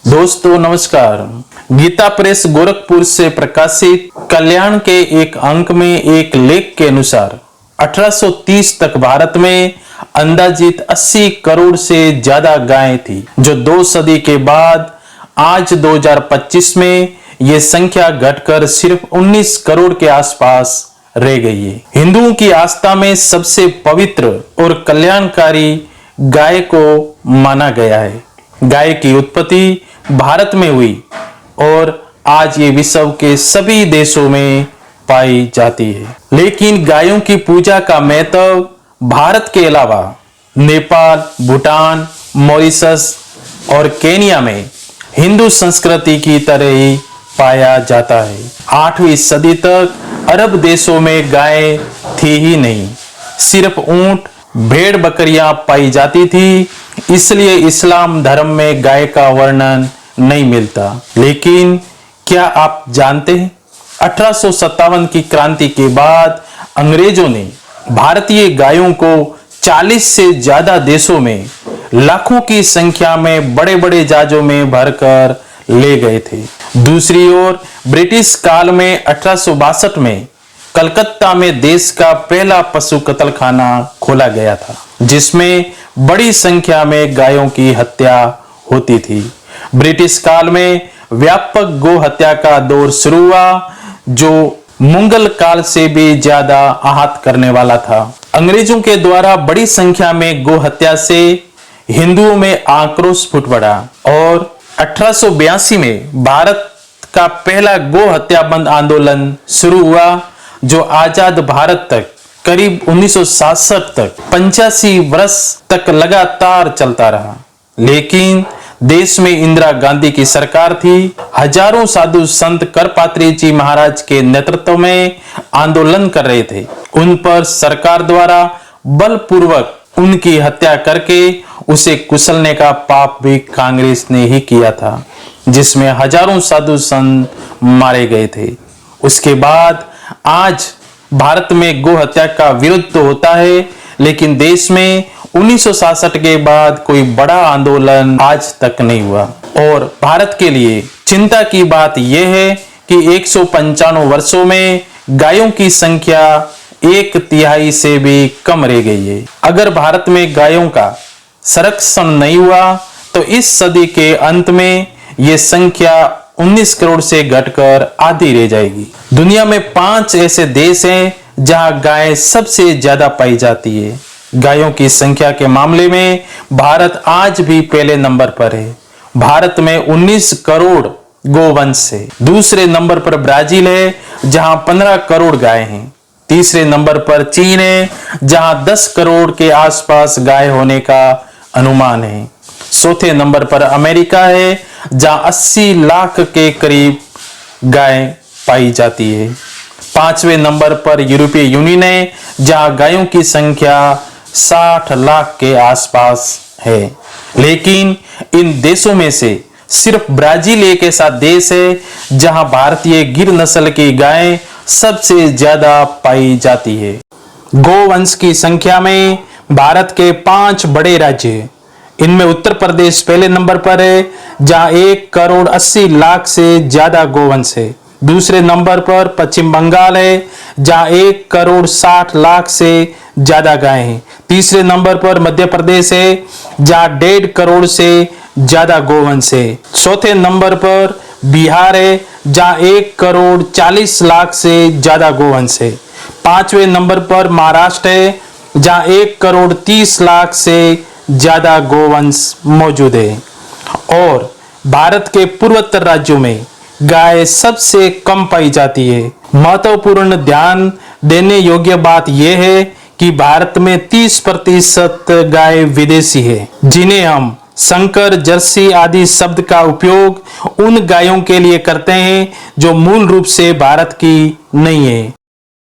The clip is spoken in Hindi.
दोस्तों नमस्कार। गीता प्रेस गोरखपुर से प्रकाशित कल्याण के एक अंक में एक लेख के अनुसार 1830 तक भारत में अंदाजित 80 करोड़ से ज्यादा गायें थी, जो 2 सदी के बाद आज 2025 में ये संख्या घटकर सिर्फ 19 करोड़ के आसपास रह गई है। हिंदुओं की आस्था में सबसे पवित्र और कल्याणकारी गाय को माना गया है। गाय की उत्पत्ति भारत में हुई और आज ये विश्व के सभी देशों में पाई जाती है। लेकिन गायों की पूजा का महत्व भारत के अलावा नेपाल, भूटान, मॉरिशस और केन्या में हिंदू संस्कृति की तरह ही पाया जाता है। 8वीं सदी तक अरब देशों में गायें थी ही नहीं, सिर्फ ऊंट, भेड़ बकरियां पाई जाती थी, इसलिए इस्लाम धर्म में गाय का वर्णन नहीं मिलता। लेकिन क्या आप जानते हैं 1857 की क्रांति के बाद अंग्रेजों ने भारतीय गायों को 40 से ज्यादा देशों में लाखों की संख्या में बड़े बड़े जहाजों में भरकर ले गए थे। दूसरी ओर ब्रिटिश काल में 1862 में कलकत्ता में देश का पहला पशु कत्लखाना खोला गया था, जिसमें बड़ी संख्या में गायों की हत्या होती थी। ब्रिटिश काल में व्यापक गो हत्या का दौर शुरू हुआ, जो मुगल काल से भी ज्यादा आहत करने वाला था। अंग्रेजों के द्वारा बड़ी संख्या में गो हत्या से हिंदुओं में आक्रोश फूट पड़ा और 1882 में भारत का पहला गो हत्या बंद आंदोलन शुरू हुआ, जो आजाद भारत तक करीब 1967 तक 85 वर्ष तक लगातार चलता रहा। लेकिन देश में इंदिरा गांधी की सरकार थी। हजारों साधु संत करपात्री जी महाराज के नेतृत्व में आंदोलन कर रहे थे। उन पर सरकार द्वारा बलपूर्वक उनकी हत्या करके उसे कुचलने का पाप भी कांग्रेस ने ही किया था, जिसमें हजारों साधु संत मारे गए थे। उसके बाद आज भारत में गो हत्या का विरोध तो होता है, लेकिन देश में 1966 के बाद कोई बड़ा आंदोलन आज तक नहीं हुआ। और भारत के लिए चिंता की बात यह है कि 195 वर्षों में गायों की संख्या 1/3 से भी कम रह गई है। अगर भारत में गायों का संरक्षण नहीं हुआ तो इस सदी के अंत में यह संख्या 19 करोड़ से घटकर आधी रह जाएगी। दुनिया में 5 ऐसे देश हैं जहां गाय सबसे ज्यादा पाई जाती है। गायों की संख्या के मामले में भारत आज भी पहले नंबर पर है। भारत में 19 करोड़ गोवंश है। दूसरे नंबर पर ब्राजील है, जहां 15 करोड़ गाय हैं। तीसरे नंबर पर चीन है, जहां 10 करोड़ के आसपास गाय होने का अनुमान है। चौथे नंबर पर अमेरिका है, जहां 80 लाख के करीब गाय पाई जाती है। 5वें नंबर पर यूरोपीय यूनियन है, जहां गायों की संख्या 60 लाख के आसपास है। लेकिन इन देशों में से सिर्फ ब्राजील एक ऐसा देश है जहां भारतीय गिर नस्ल की गायें सबसे ज्यादा पाई जाती है। गोवंश की संख्या में भारत के 5 बड़े राज्य हैं। इनमें उत्तर प्रदेश पहले नंबर पर है, जहां 1 करोड़ 80 लाख से ज्यादा गोवंश है। दूसरे नंबर पर पश्चिम बंगाल है, जहां 1 करोड़ 60 लाख से ज्यादा गाय हैं। तीसरे नंबर पर मध्य प्रदेश है, जहां 1.5 करोड़ से ज्यादा गोवंश है। चौथे नंबर पर बिहार है, जहां 1 करोड़ 40 लाख से ज्यादा गोवंश है। 5वें नंबर पर महाराष्ट्र है, जहां 1 करोड़ 30 लाख से ज्यादा गोवंश मौजूद है। और भारत के पूर्वोत्तर राज्यों में गाय सबसे कम पाई जाती है। महत्वपूर्ण ध्यान देने योग्य बात यह है कि भारत में 30% गाय विदेशी है, जिन्हें हम संकर, जर्सी आदि शब्द का उपयोग उन गायों के लिए करते हैं जो मूल रूप से भारत की नहीं है।